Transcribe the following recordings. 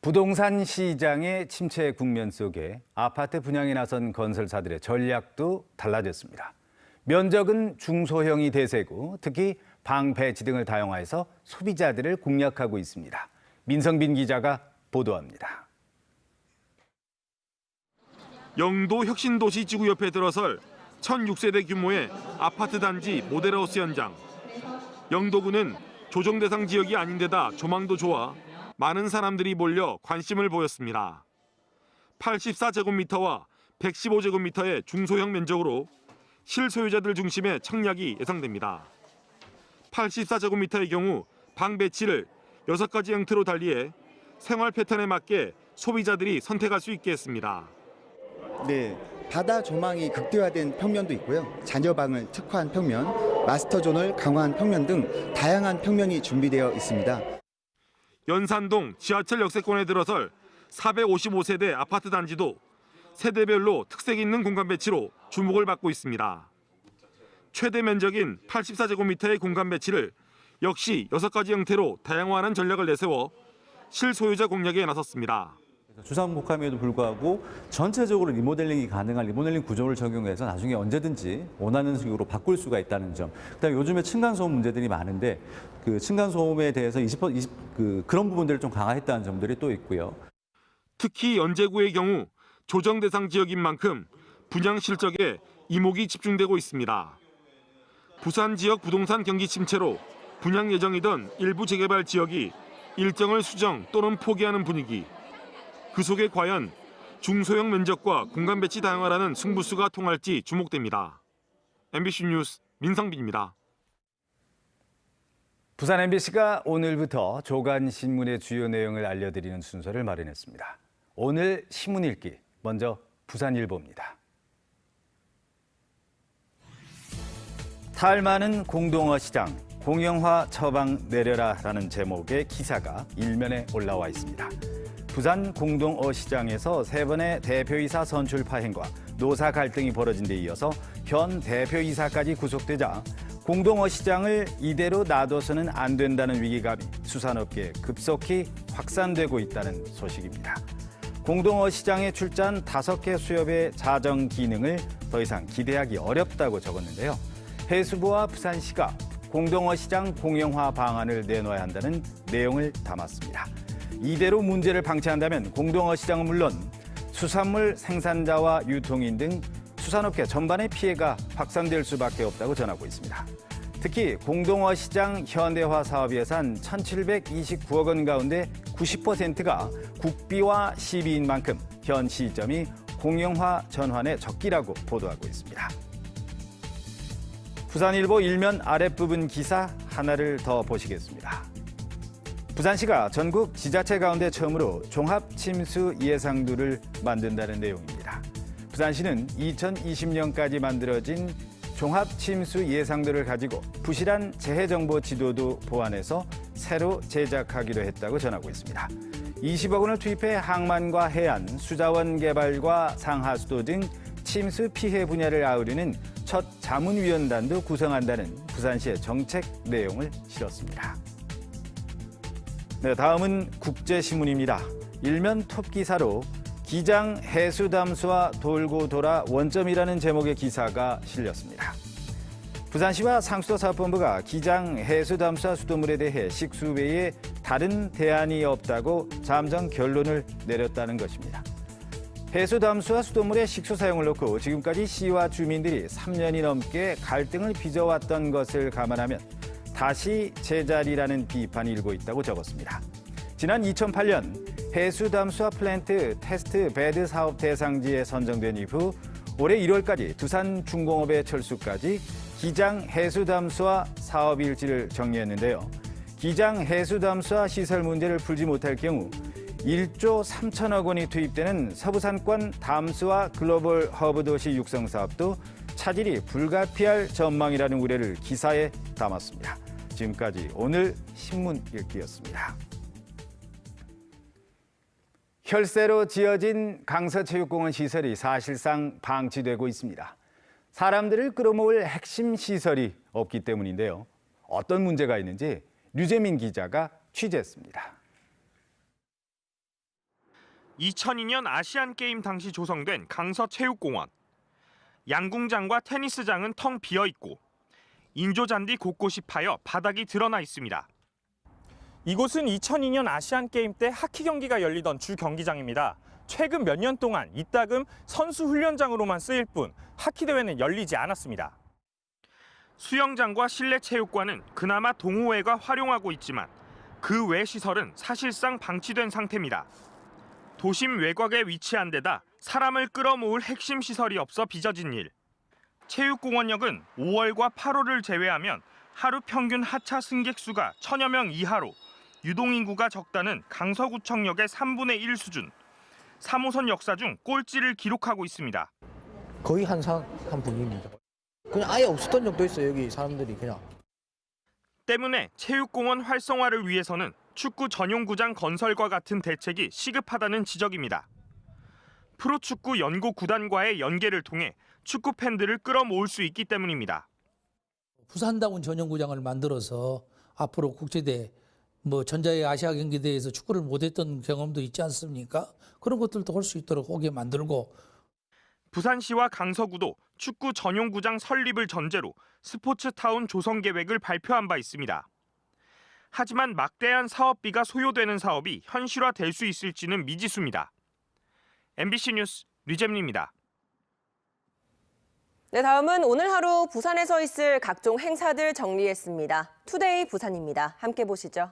부동산 시장의 침체 국면 속에 아파트 분양에 나선 건설사들의 전략도 달라졌습니다. 면적은 중소형이 대세고 특히 방 배치 등을 다양화해서 소비자들을 공략하고 있습니다. 민성빈 기자가 보도합니다. 영도 혁신도시 지구 옆에 들어설 1,006세대 규모의 아파트 단지 모델하우스 현장. 영도구는 조정 대상 지역이 아닌데다 조망도 좋아 많은 사람들이 몰려 관심을 보였습니다. 84제곱미터와 115제곱미터의 중소형 면적으로 실소유자들 중심의 청약이 예상됩니다. 84제곱미터의 경우 방 배치를 6가지 형태로 달리해 생활 패턴에 맞게 소비자들이 선택할 수 있게 했습니다. 네, 바다 조망이 극대화된 평면도 있고요. 자녀방을 특화한 평면, 마스터존을 강화한 평면 등 다양한 평면이 준비되어 있습니다. 연산동 지하철 역세권에 들어설 455세대 아파트 단지도 세대별로 특색 있는 공간 배치로 주목을 받고 있습니다. 최대 면적인 84제곱미터의 공간 배치를 역시 6가지 형태로 다양화하는 전략을 내세워 실소유자 공략에 나섰습니다. 주상복합임에도 불구하고 전체적으로 리모델링이 가능한 리모델링 구조를 적용해서 나중에 언제든지 원하는 식으로 바꿀 수가 있다는 점. 그다음에 요즘에 층간소음 문제들이 많은데 그 층간소음에 대해서 그런 부분들을 좀 강화했다는 점들이 또 있고요. 특히 연제구의 경우 조정 대상 지역인 만큼 분양 실적에 이목이 집중되고 있습니다. 부산 지역 부동산 경기 침체로 분양 예정이던 일부 재개발 지역이 일정을 수정 또는 포기하는 분위기. 그 속에 과연 중소형 면적과 공간 배치 다양화라는 승부수가 통할지 주목됩니다. MBC 뉴스 민성빈입니다. 부산 MBC가 오늘부터 조간 신문의 주요 내용을 알려드리는 순서를 마련했습니다. 오늘 신문 읽기, 먼저 부산일보입니다. 탈 많은 공동어 시장, 공영화 처방 내려라라는 제목의 기사가 일면에 올라와 있습니다. 부산 공동어 시장에서 3번의 대표이사 선출 파행과 노사 갈등이 벌어진 데 이어서 현 대표이사까지 구속되자 공동어 시장을 이대로 놔둬서는 안 된다는 위기감이 수산업계에 급속히 확산되고 있다는 소식입니다. 공동어 시장에 출자한 5개 수협의 자정 기능을 더 이상 기대하기 어렵다고 적었는데요. 해수부와 부산시가 공동어 시장 공영화 방안을 내놓아야 한다는 내용을 담았습니다. 이대로 문제를 방치한다면 공동어 시장은 물론 수산물 생산자와 유통인 등 수산업계 전반의 피해가 확산될 수밖에 없다고 전하고 있습니다. 특히 공동어 시장 현대화 사업 예산 1,729억 원 가운데 90%가 국비와 시비인 만큼 현 시점이 공영화 전환의 적기라고 보도하고 있습니다. 부산일보 일면 아랫부분 기사 하나를 더 보시겠습니다. 부산시가 전국 지자체 가운데 처음으로 종합침수 예상도를 만든다는 내용입니다. 부산시는 2020년까지 만들어진 종합침수 예상도를 가지고 부실한 재해정보 지도도 보완해서 새로 제작하기로 했다고 전하고 있습니다. 20억 원을 투입해 항만과 해안, 수자원 개발과 상하수도 등 침수 피해 분야를 아우르는 첫 자문위원단도 구성한다는 부산시의 정책 내용을 실었습니다. 네, 다음은 국제신문입니다. 일면 톱 기사로 기장 해수 담수와 돌고 돌아 원점이라는 제목의 기사가 실렸습니다. 부산시와 상수도사업본부가 기장 해수 담수와 수돗물에 대해 식수 외에 다른 대안이 없다고 잠정 결론을 내렸다는 것입니다. 해수 담수와 수돗물의 식수 사용을 놓고 지금까지 시와 주민들이 3년이 넘게 갈등을 빚어왔던 것을 감안하면 다시 제자리라는 비판이 일고 있다고 적었습니다. 지난 2008년 해수 담수화 플랜트 테스트 베드 사업 대상지에 선정된 이후 올해 1월까지 두산중공업의 철수까지 기장 해수 담수화 사업 일지를 정리했는데요. 기장 해수 담수화 시설 문제를 풀지 못할 경우 1조 3천억 원이 투입되는 서부산권 담수화 글로벌 허브 도시 육성 사업도 차질이 불가피할 전망이라는 우려를 기사에 담았습니다. 지금까지 오늘 신문 읽기였습니다. 혈세로 지어진 강서체육공원 시설이 사실상 방치되고 있습니다. 사람들을 끌어모을 핵심 시설이 없기 때문인데요. 어떤 문제가 있는지 류재민 기자가 취재했습니다. 2002년 아시안게임 당시 조성된 강서체육공원. 양궁장과 테니스장은 텅 비어있고 인조잔디 곳곳이 파여 바닥이 드러나 있습니다. 이곳은 2002년 아시안게임 때 하키 경기가 열리던 주 경기장입니다. 최근 몇 년 동안 이따금 선수 훈련장으로만 쓰일 뿐 하키 대회는 열리지 않았습니다. 수영장과 실내 체육관은 그나마 동호회가 활용하고 있지만 그 외 시설은 사실상 방치된 상태입니다. 도심 외곽에 위치한 데다 사람을 끌어모을 핵심 시설이 없어 빚어진 일. 체육공원역은 5월과 8월을 제외하면 하루 평균 하차 승객 수가 1000여 명 이하로 유동인구가 적다는 강서구청역의 3분의 1 수준. 3호선 역사 중 꼴찌를 기록하고 있습니다. 거의 한 분위기입니다. 그냥 아예 없었던 적도 있어요, 여기 사람들이 그냥. 때문에 체육공원 활성화를 위해서는 축구 전용구장 건설과 같은 대책이 시급하다는 지적입니다. 프로축구 연고 구단과의 연계를 통해 축구 팬들을 끌어모을 수 있기 때문입니다. 부산다운 전용구장을 만들어서 앞으로 국제대회, 전자의 아시아 경기대회에서 축구를 못했던 경험도 있지 않습니까? 그런 것들도 할 수 있도록 하게 만들고. 부산시와 강서구도 축구 전용구장 설립을 전제로 스포츠타운 조성 계획을 발표한 바 있습니다. 하지만 막대한 사업비가 소요되는 사업이 현실화될 수 있을지는 미지수입니다. MBC 뉴스 류잼리입니다. 네, 다음은 오늘 하루 부산에서 있을 각종 행사들 정리했습니다. 투데이 부산입니다. 함께 보시죠.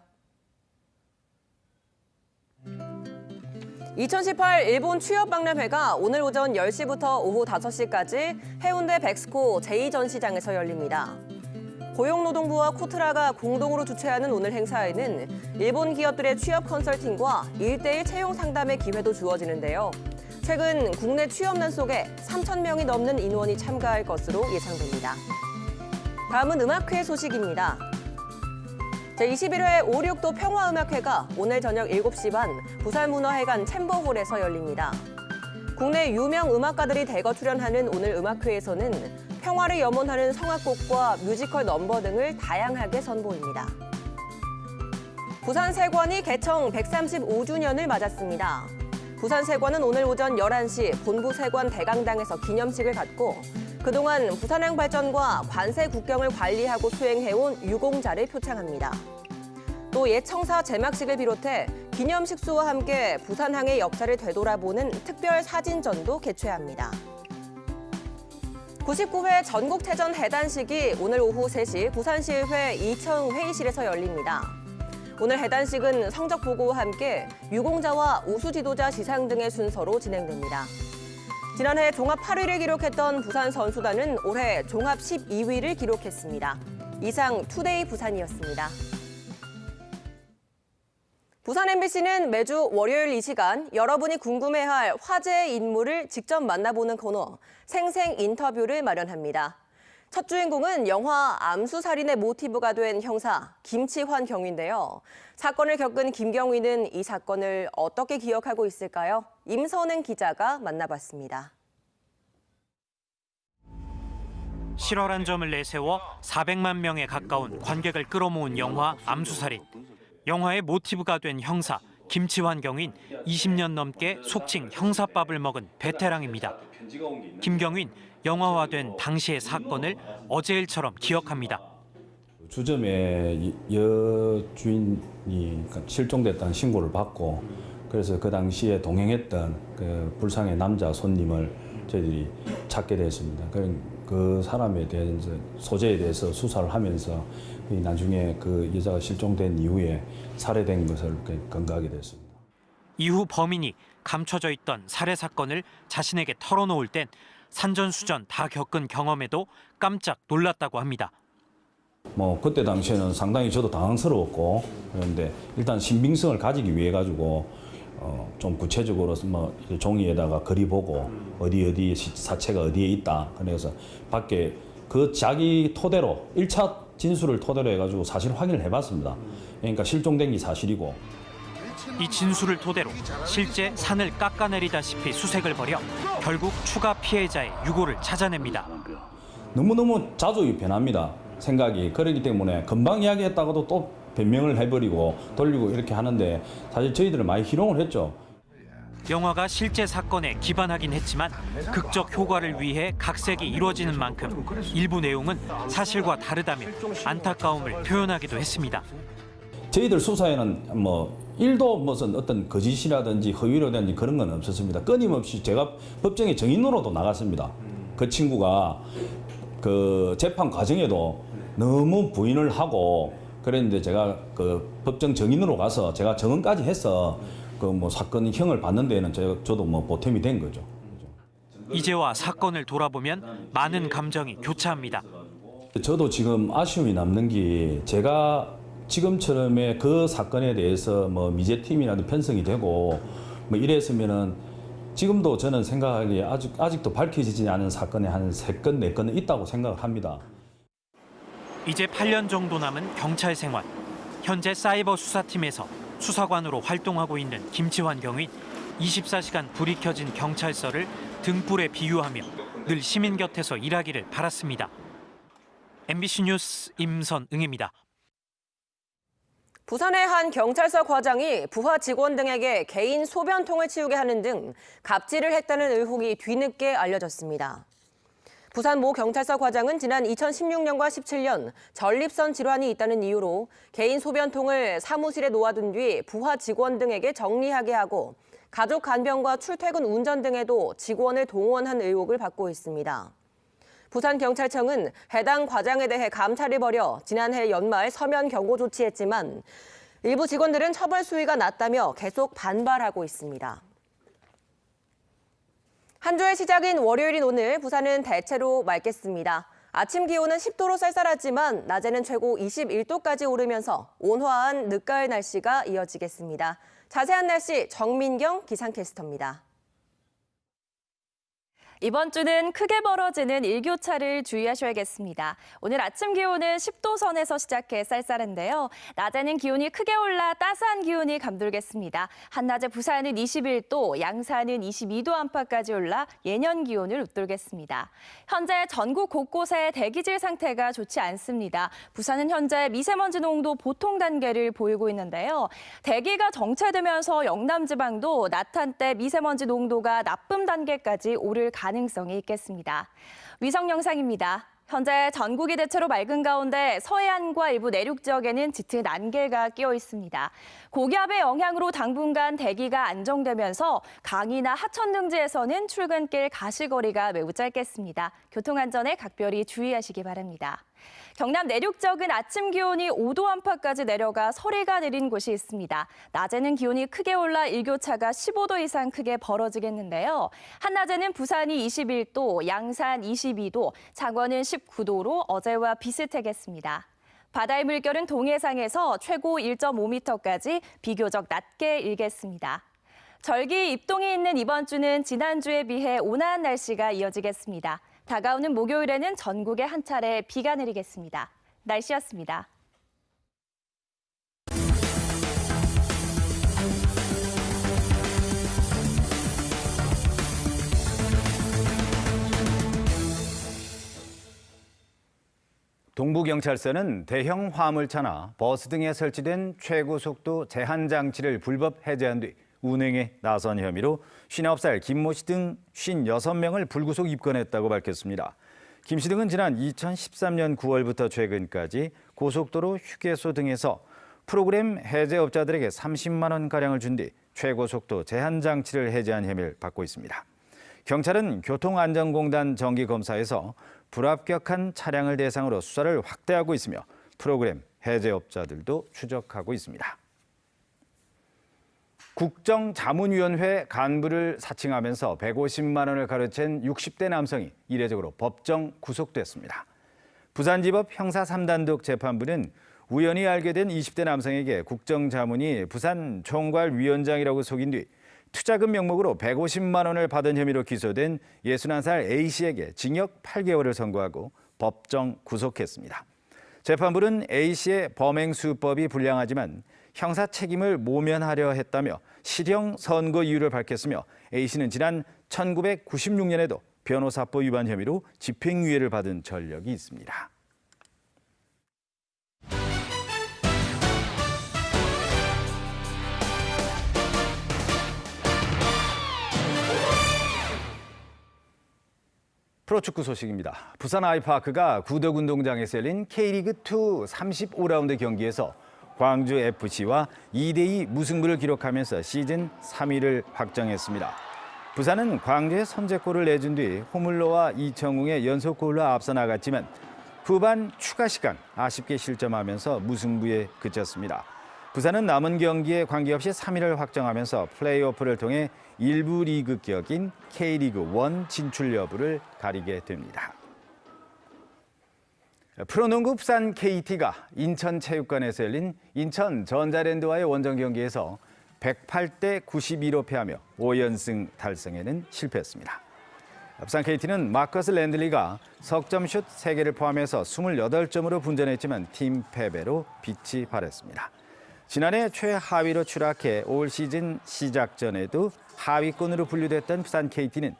2018 일본 취업박람회가 오늘 오전 10시부터 오후 5시까지 해운대 백스코 제2전시장에서 열립니다. 고용노동부와 코트라가 공동으로 주최하는 오늘 행사에는 일본 기업들의 취업 컨설팅과 1:1 채용 상담의 기회도 주어지는데요. 최근 국내 취업난 속에 3,000명이 넘는 인원이 참가할 것으로 예상됩니다. 다음은 음악회 소식입니다. 제21회 5.6도 평화음악회가 오늘 저녁 7시 반 부산문화회관 챔버홀에서 열립니다. 국내 유명 음악가들이 대거 출연하는 오늘 음악회에서는 평화를 염원하는 성악곡과 뮤지컬 넘버 등을 다양하게 선보입니다. 부산세관이 개청 135주년을 맞았습니다. 부산세관은 오늘 오전 11시 본부세관 대강당에서 기념식을 갖고 그동안 부산항 발전과 관세 국경을 관리하고 수행해온 유공자를 표창합니다. 또 옛 청사 제막식을 비롯해 기념식수와 함께 부산항의 역사를 되돌아보는 특별 사진전도 개최합니다. 99회 전국체전 해단식이 오늘 오후 3시 부산시의회 2층 회의실에서 열립니다. 오늘 해단식은 성적 보고와 함께 유공자와 우수 지도자 시상 등의 순서로 진행됩니다. 지난해 종합 8위를 기록했던 부산 선수단은 올해 종합 12위를 기록했습니다. 이상 투데이 부산이었습니다. 부산 MBC는 매주 월요일 이 시간 여러분이 궁금해할 화제의 인물을 직접 만나보는 코너 생생 인터뷰를 마련합니다. 첫 주인공은 영화 암수살인의 모티브가 된 형사 김치환 경위인데요. 사건을 겪은 김경위는 이 사건을 어떻게 기억하고 있을까요? 임선행 기자가 만나봤습니다. 실화란 점을 내세워 400만 명에 가까운 관객을 끌어모은 영화 암수살인. 영화의 모티브가 된 형사 김치환 경위는 20년 넘게 속칭 형사밥을 먹은 베테랑입니다. 김경위는 영화화된 당시의 사건을 어제 일처럼 기억합니다. 주점에 여주인이 실종됐다는 신고를 받고 그래서 그 당시에 동행했던 그 불상의 남자 손님을 저희들이 찾게 됐습니다. 그 사람에 대한 소재에 대해서 수사를 하면서 나중에 그 여자가 실종된 이후에 살해된 것을 검거하게 됐습니다. 이후 범인이 감춰져 있던 살해 사건을 자신에게 털어놓을 땐 산전수전 다 겪은 경험에도 깜짝 놀랐다고 합니다. 그때 당시에는 상당히 저도 당황스러웠고 그런데 일단 신빙성을 가지기 위해 가지고 좀 구체적으로 종이에다가 그려보고 어디 사체가 어디에 있다. 그래서 밖에 그 자기 토대로 1차 진술을 토대로 해가지고 사실 확인을 해봤습니다. 그러니까 실종된 게 사실이고. 이 진술을 토대로 실제 산을 깎아내리다시피 수색을 벌여 결국 추가 피해자의 유골을 찾아냅니다. 너무너무 자주 변합니다. 생각이. 그렇기 때문에 금방 이야기했다가도 또 변명을 해버리고 돌리고 이렇게 하는데 사실 저희들은 많이 희롱을 했죠. 영화가 실제 사건에 기반하긴 했지만 극적 효과를 위해 각색이 이루어지는 만큼 일부 내용은 사실과 다르다며 안타까움을 표현하기도 했습니다. 저희들 수사에는 뭐 1도 무슨 어떤 거짓이라든지 허위라든지 그런 건 없었습니다. 끊임없이 제가 법정에 증인으로도 나갔습니다. 그 친구가 그 재판 과정에도 너무 부인을 하고 그랬는데 제가 그 법정 증인으로 가서 제가 증언까지 해서 그 뭐 사건 형을 받는 데에는 저도 뭐 보탬이 된 거죠. 이제와 사건을 돌아보면 많은 감정이 교차합니다. 저도 지금 아쉬움이 남는 게 제가 지금처럼의 그 사건에 대해서 뭐 미제팀이라도 편성이 되고 뭐 이랬으면은 지금도 저는 생각하기에 아직도 밝혀지지 않은 사건이 한 3건, 4건은 있다고 생각을 합니다. 이제 8년 정도 남은 경찰 생활. 현재 사이버 수사팀에서 수사관으로 활동하고 있는 김치환 경위는 24시간 불이 켜진 경찰서를 등불에 비유하며 늘 시민 곁에서 일하기를 바랐습니다. MBC 뉴스 임선응입니다. 부산의 한 경찰서 과장이 부하 직원 등에게 개인 소변통을 치우게 하는 등 갑질을 했다는 의혹이 뒤늦게 알려졌습니다. 부산 모 경찰서 과장은 지난 2016년과 17년 전립선 질환이 있다는 이유로 개인 소변통을 사무실에 놓아둔 뒤 부하 직원 등에게 정리하게 하고 가족 간병과 출퇴근 운전 등에도 직원을 동원한 의혹을 받고 있습니다. 부산경찰청은 해당 과장에 대해 감찰을 벌여 지난해 연말 서면 경고 조치했지만 일부 직원들은 처벌 수위가 낮다며 계속 반발하고 있습니다. 한 주의 시작인 월요일인 오늘 부산은 대체로 맑겠습니다. 아침 기온은 10도로 쌀쌀하지만 낮에는 최고 21도까지 오르면서 온화한 늦가을 날씨가 이어지겠습니다. 자세한 날씨 정민경 기상캐스터입니다. 이번 주는 크게 벌어지는 일교차를 주의하셔야겠습니다. 오늘 아침 기온은 10도 선에서 시작해 쌀쌀한데요. 낮에는 기온이 크게 올라 따스한 기온이 감돌겠습니다. 한낮에 부산은 21도, 양산은 22도 안팎까지 올라 예년 기온을 웃돌겠습니다. 현재 전국 곳곳에 대기질 상태가 좋지 않습니다. 부산은 현재 미세먼지 농도 보통 단계를 보이고 있는데요. 대기가 정체되면서 영남 지방도 낮 한때 미세먼지 농도가 나쁨 단계까지 오를 가능성이 있겠습니다. 위성 영상입니다. 현재 전국이 대체로 맑은 가운데 서해안과 일부 내륙 지역에는 짙은 안개가 끼어 있습니다. 고기압의 영향으로 당분간 대기가 안정되면서 강이나 하천 등지에서는 출근길 가시거리가 매우 짧겠습니다. 교통안전에 각별히 주의하시기 바랍니다. 경남 내륙 지역은 아침 기온이 5도 안팎까지 내려가 서리가 내린 곳이 있습니다. 낮에는 기온이 크게 올라 일교차가 15도 이상 크게 벌어지겠는데요. 한낮에는 부산이 21도, 양산 22도, 창원은 19도로 어제와 비슷하겠습니다. 바다의 물결은 동해상에서 최고 1.5m까지 비교적 낮게 일겠습니다. 절기 입동이 있는 이번 주는 지난주에 비해 온화한 날씨가 이어지겠습니다. 다가오는 목요일에는 전국에 한 차례 비가 내리겠습니다. 날씨였습니다. 동부경찰서는 대형 화물차나 버스 등에 설치된 최고속도 제한 장치를 불법 해제한 뒤 운행에 나선 혐의로 59살 김모 씨 등 56명을 불구속 입건했다고 밝혔습니다. 김 씨 등은 지난 2013년 9월부터 최근까지 고속도로 휴게소 등에서 프로그램 해제업자들에게 30만 원가량을 준 뒤 최고속도 제한 장치를 해제한 혐의를 받고 있습니다. 경찰은 교통안전공단 정기검사에서 불합격한 차량을 대상으로 수사를 확대하고 있으며 프로그램 해제업자들도 추적하고 있습니다. 국정자문위원회 간부를 사칭하면서 150만 원을 가로챈 60대 남성이 이례적으로 법정 구속됐습니다. 부산지법 형사 3단독 재판부는 우연히 알게 된 20대 남성에게 국정자문이 부산 총괄위원장이라고 속인 뒤 투자금 명목으로 150만 원을 받은 혐의로 기소된 61살 A씨에게 징역 8개월을 선고하고 법정 구속했습니다. 재판부는 A씨의 범행 수법이 불량하지만 형사 책임을 모면하려 했다며 실형 선고 이유를 밝혔으며 A씨는 지난 1996년에도 변호사법 위반 혐의로 집행유예를 받은 전력이 있습니다. 프로축구 소식입니다. 부산 아이파크가 구덕운동장에서 열린 K리그2 35라운드 경기에서 광주FC와 2대2 무승부를 기록하면서 시즌 3위를 확정했습니다. 부산은 광주에 선제골을 내준 뒤 호물로와 이청웅의 연속골로 앞서 나갔지만 후반 추가 시간 아쉽게 실점하면서 무승부에 그쳤습니다. 부산은 남은 경기에 관계없이 3위를 확정하면서 플레이오프를 통해 일부 리그 격인 K리그1 진출 여부를 가리게 됩니다. 프로농구 부산 KT가 인천체육관에서 열린 인천 전자랜드와의 원정 경기에서 108대 92로 패하며 5연승 달성에는 실패했습니다. 부산 KT는 마커스 랜들리가 석점슛 3개를 포함해서 28점으로 분전했지만 팀 패배로 빛이 발했습니다. 지난해 최하위로 추락해 올 시즌 시작 전에도 하위권으로 분류됐던 부산 KT는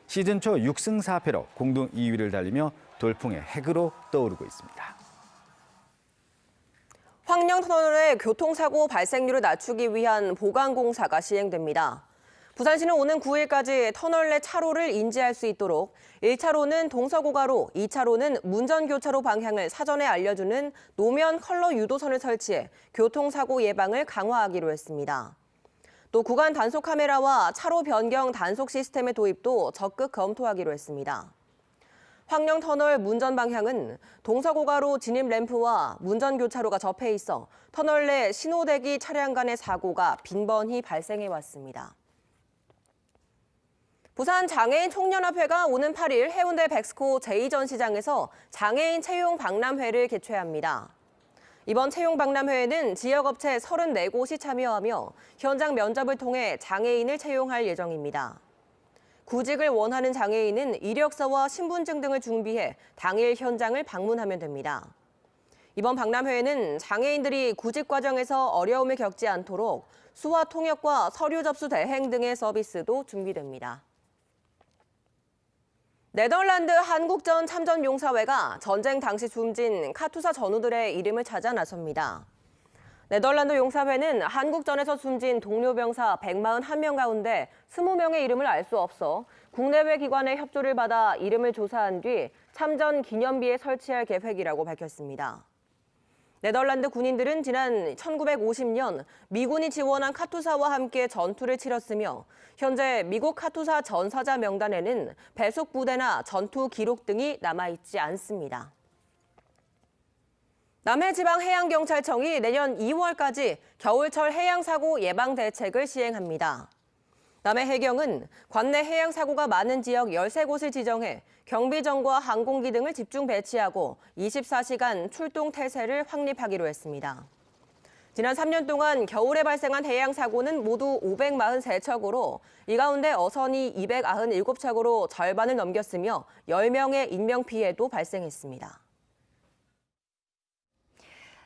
시즌 초 6승 4패로 공동 2위를 달리며 돌풍의 핵으로 떠오르고 있습니다. 황령터널의 교통사고 발생률을 낮추기 위한 보강공사가 시행됩니다. 부산시는 오는 9일까지 터널 내 차로를 인지할 수 있도록 1차로는 동서고가로, 2차로는 문전교차로 방향을 사전에 알려주는 노면 컬러 유도선을 설치해 교통사고 예방을 강화하기로 했습니다. 또 구간 단속 카메라와 차로 변경 단속 시스템의 도입도 적극 검토하기로 했습니다. 황령터널 문전 방향은 동서고가로 진입 램프와 문전교차로가 접해 있어 터널 내 신호대기 차량 간의 사고가 빈번히 발생해 왔습니다. 부산 장애인 총연합회가 오는 8일 해운대 백스코 제2전시장에서 장애인 채용 박람회를 개최합니다. 이번 채용 박람회에는 지역업체 34곳이 참여하며 현장 면접을 통해 장애인을 채용할 예정입니다. 구직을 원하는 장애인은 이력서와 신분증 등을 준비해 당일 현장을 방문하면 됩니다. 이번 박람회에는 장애인들이 구직 과정에서 어려움을 겪지 않도록 수화 통역과 서류 접수 대행 등의 서비스도 준비됩니다. 네덜란드 한국전 참전용사회가 전쟁 당시 숨진 카투사 전우들의 이름을 찾아 나섭니다. 네덜란드 용사회는 한국전에서 숨진 동료 병사 141명 가운데 20명의 이름을 알 수 없어 국내외 기관의 협조를 받아 이름을 조사한 뒤 참전 기념비에 설치할 계획이라고 밝혔습니다. 네덜란드 군인들은 지난 1950년 미군이 지원한 카투사와 함께 전투를 치렀으며 현재 미국 카투사 전사자 명단에는 배속 부대나 전투 기록 등이 남아있지 않습니다. 남해지방해양경찰청이 내년 2월까지 겨울철 해양사고 예방 대책을 시행합니다. 남해해경은 관내 해양사고가 많은 지역 13곳을 지정해 경비정과 항공기 등을 집중 배치하고 24시간 출동 태세를 확립하기로 했습니다. 지난 3년 동안 겨울에 발생한 해양사고는 모두 543척으로 이 가운데 어선이 297척으로 절반을 넘겼으며 10명의 인명피해도 발생했습니다.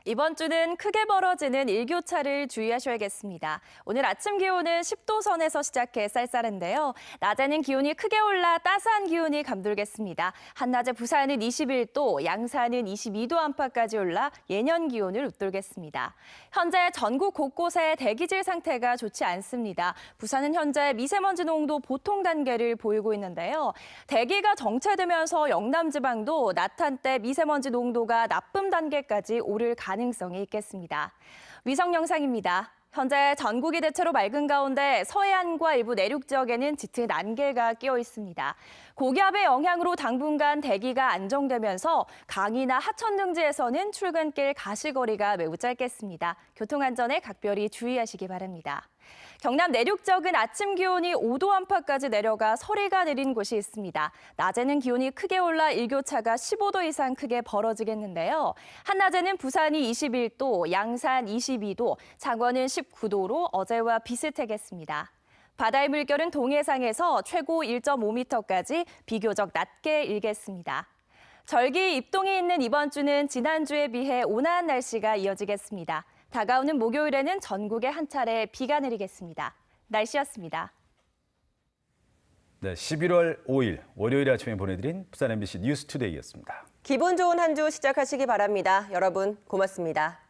이번 주는 크게 벌어지는 일교차를 주의하셔야겠습니다. 오늘 아침 기온은 10도 선에서 시작해 쌀쌀한데요. 낮에는 기온이 크게 올라 따스한 기온이 감돌겠습니다. 한낮에 부산은 21도, 양산은 22도 안팎까지 올라 예년 기온을 웃돌겠습니다. 현재 전국 곳곳에 대기질 상태가 좋지 않습니다. 부산은 현재 미세먼지 농도 보통 단계를 보이고 있는데요. 대기가 정체되면서 영남 지방도 낮 한때 미세먼지 농도가 나쁨 단계까지 오를 가능성이 있겠습니다. 위성 영상입니다. 현재 전국이 대체로 맑은 가운데 서해안과 일부 내륙 지역에는 짙은 안개가 끼어 있습니다. 고기압의 영향으로 당분간 대기가 안정되면서 강이나 하천 등지에서는 출근길 가시거리가 매우 짧겠습니다. 교통안전에 각별히 주의하시기 바랍니다. 경남 내륙 지역은 아침 기온이 5도 안팎까지 내려가 서리가 내린 곳이 있습니다. 낮에는 기온이 크게 올라 일교차가 15도 이상 크게 벌어지겠는데요. 한낮에는 부산이 21도, 양산 22도, 창원은 19도로 어제와 비슷하겠습니다. 바다의 물결은 동해상에서 최고 1.5m까지 비교적 낮게 일겠습니다. 절기 입동이 있는 이번 주는 지난주에 비해 온화한 날씨가 이어지겠습니다. 다가오는 목요일에는 전국에 한 차례 비가 내리겠습니다. 날씨였습니다. 네, 11월 5일 월요일 아침에 보내드린 부산 MBC 뉴스투데이였습니다. 기분 좋은 한 주 시작하시기 바랍니다. 여러분 고맙습니다.